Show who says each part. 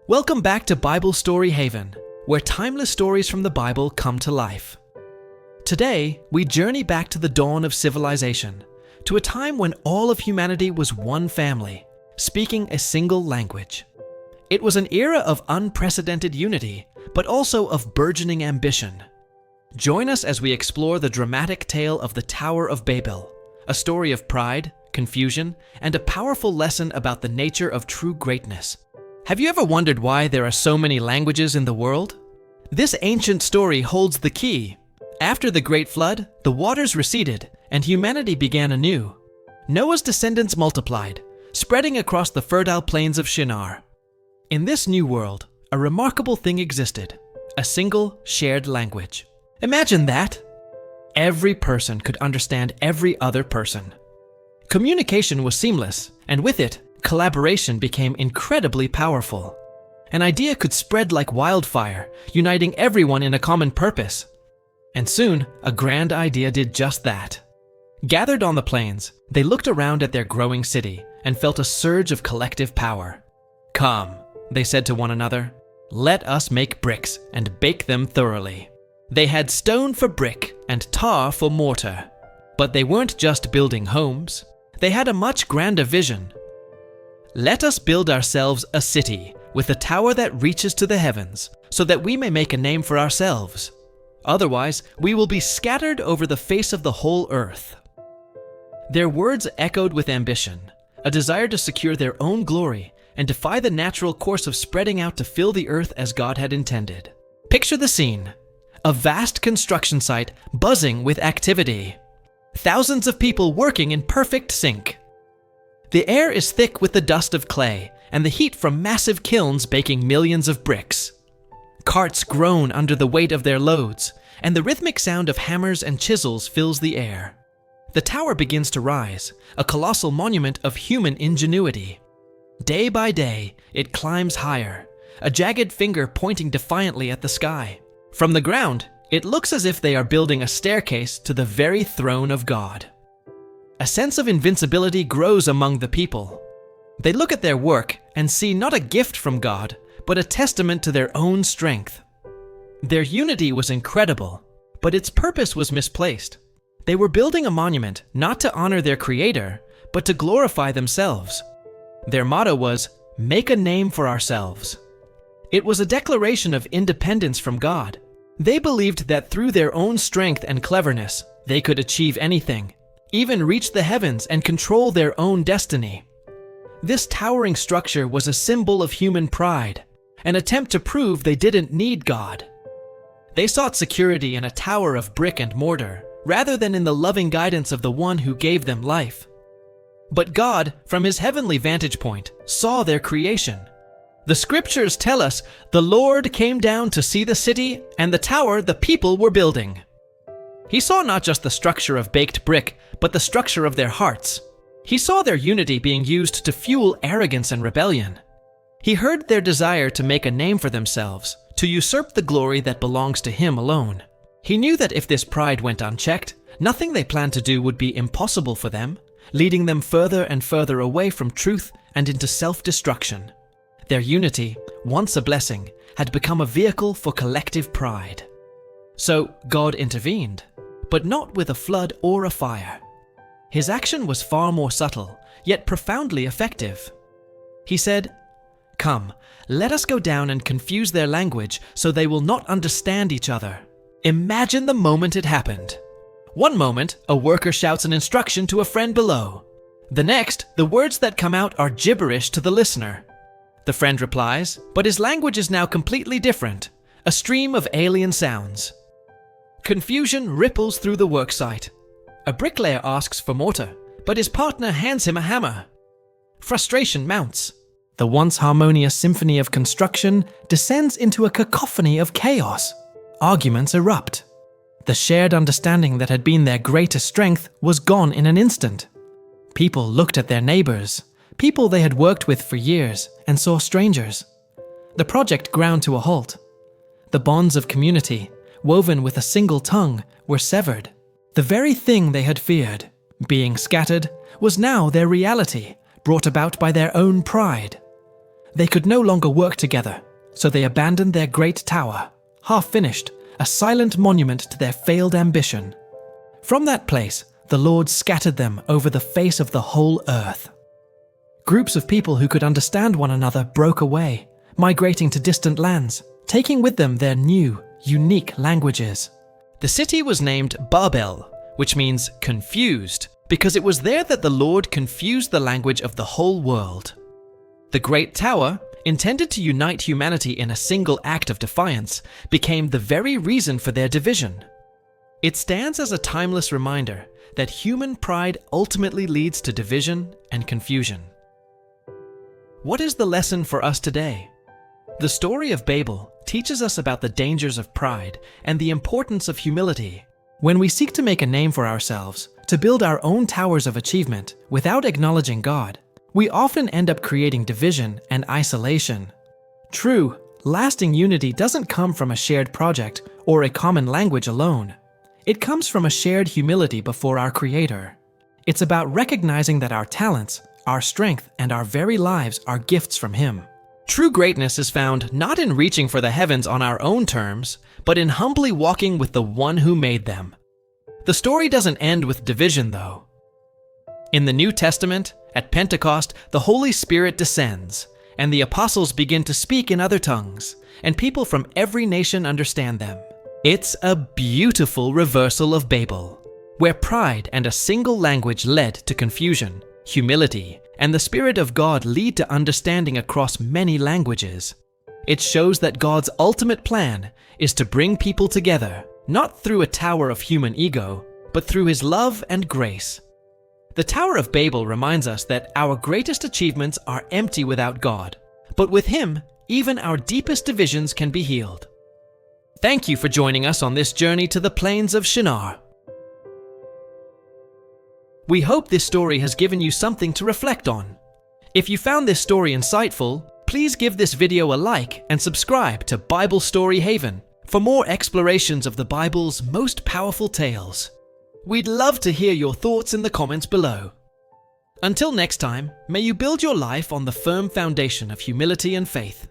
Speaker 1: Welcome back to Bible Story Haven, where timeless stories from the Bible come to life. Today, we journey back to the dawn of civilization, to a time when all of humanity was one family, speaking a single language. It was an era of unprecedented unity, but also of burgeoning ambition. Join us as we explore the dramatic tale of the Tower of Babel, a story of pride, confusion, and a powerful lesson about the nature of true greatness. Have you ever wondered why there are so many languages in the world? This ancient story holds the key. After the Great Flood, the waters receded, and humanity began anew. Noah's descendants multiplied, spreading across the fertile plains of Shinar. In this new world, a remarkable thing existed: a single, shared language. Imagine that! Every person could understand every other person. Communication was seamless, and with it, collaboration became incredibly powerful. An idea could spread like wildfire, uniting everyone in a common purpose. And soon, a grand idea did just that. Gathered on the plains, they looked around at their growing city and felt a surge of collective power. "Come," they said to one another, "let us make bricks and bake them thoroughly." They had stone for brick and tar for mortar. But they weren't just building homes. They had a much grander vision. "Let us build ourselves a city with a tower that reaches to the heavens, so that we may make a name for ourselves. Otherwise, we will be scattered over the face of the whole earth." Their words echoed with ambition, a desire to secure their own glory and defy the natural course of spreading out to fill the earth as God had intended. Picture the scene: a vast construction site buzzing with activity. Thousands of people working in perfect sync. The air is thick with the dust of clay and the heat from massive kilns baking millions of bricks. Carts groan under the weight of their loads, and the rhythmic sound of hammers and chisels fills the air. The tower begins to rise, a colossal monument of human ingenuity. Day by day, it climbs higher, a jagged finger pointing defiantly at the sky. From the ground, it looks as if they are building a staircase to the very throne of God. A sense of invincibility grows among the people. They look at their work and see not a gift from God, but a testament to their own strength. Their unity was incredible, but its purpose was misplaced. They were building a monument not to honor their Creator, but to glorify themselves. Their motto was, "Make a name for ourselves." It was a declaration of independence from God. They believed that through their own strength and cleverness, they could achieve anything, even reach the heavens and control their own destiny. This towering structure was a symbol of human pride, an attempt to prove they didn't need God. They sought security in a tower of brick and mortar, rather than in the loving guidance of the one who gave them life. But God, from his heavenly vantage point, saw their creation. The scriptures tell us, "The Lord came down to see the city and the tower the people were building." He saw not just the structure of baked brick, but the structure of their hearts. He saw their unity being used to fuel arrogance and rebellion. He heard their desire to make a name for themselves, to usurp the glory that belongs to him alone. He knew that if this pride went unchecked, nothing they planned to do would be impossible for them, leading them further and further away from truth and into self-destruction. Their unity, once a blessing, had become a vehicle for collective pride. So God intervened, but not with a flood or a fire. His action was far more subtle, yet profoundly effective. He said, "Come, let us go down and confuse their language so they will not understand each other." Imagine the moment it happened. One moment, a worker shouts an instruction to a friend below. The next, the words that come out are gibberish to the listener. The friend replies, but his language is now completely different, a stream of alien sounds. Confusion ripples through the worksite. A bricklayer asks for mortar, but his partner hands him a hammer. Frustration mounts. The once harmonious symphony of construction descends into a cacophony of chaos. Arguments erupt. The shared understanding that had been their greatest strength was gone in an instant. People looked at their neighbors, people they had worked with for years, and saw strangers. The project ground to a halt. The bonds of community, woven with a single tongue, were severed. The very thing they had feared, being scattered, was now their reality, brought about by their own pride. They could no longer work together, so they abandoned their great tower, half finished, a silent monument to their failed ambition. From that place, the Lord scattered them over the face of the whole earth. Groups of people who could understand one another broke away, migrating to distant lands, taking with them their new, unique languages. The city was named Babel, which means confused, because it was there that the Lord confused the language of the whole world. The Great Tower, intended to unite humanity in a single act of defiance, became the very reason for their division. It stands as a timeless reminder that human pride ultimately leads to division and confusion. What is the lesson for us today? The story of Babel teaches us about the dangers of pride and the importance of humility. When we seek to make a name for ourselves, to build our own towers of achievement without acknowledging God, we often end up creating division and isolation. True, lasting unity doesn't come from a shared project or a common language alone. It comes from a shared humility before our Creator. It's about recognizing that our talents, our strength, and our very lives are gifts from Him. True greatness is found not in reaching for the heavens on our own terms, but in humbly walking with the One who made them. The story doesn't end with division, though. In the New Testament, at Pentecost, the Holy Spirit descends, and the apostles begin to speak in other tongues, and people from every nation understand them. It's a beautiful reversal of Babel, where pride and a single language led to confusion, humility, and the Spirit of God lead to understanding across many languages. It shows that God's ultimate plan is to bring people together, not through a tower of human ego, but through His love and grace. The Tower of Babel reminds us that our greatest achievements are empty without God, but with Him, even our deepest divisions can be healed. Thank you for joining us on this journey to the plains of Shinar. We hope this story has given you something to reflect on. If you found this story insightful, please give this video a like and subscribe to Bible Story Haven for more explorations of the Bible's most powerful tales. We'd love to hear your thoughts in the comments below. Until next time, may you build your life on the firm foundation of humility and faith.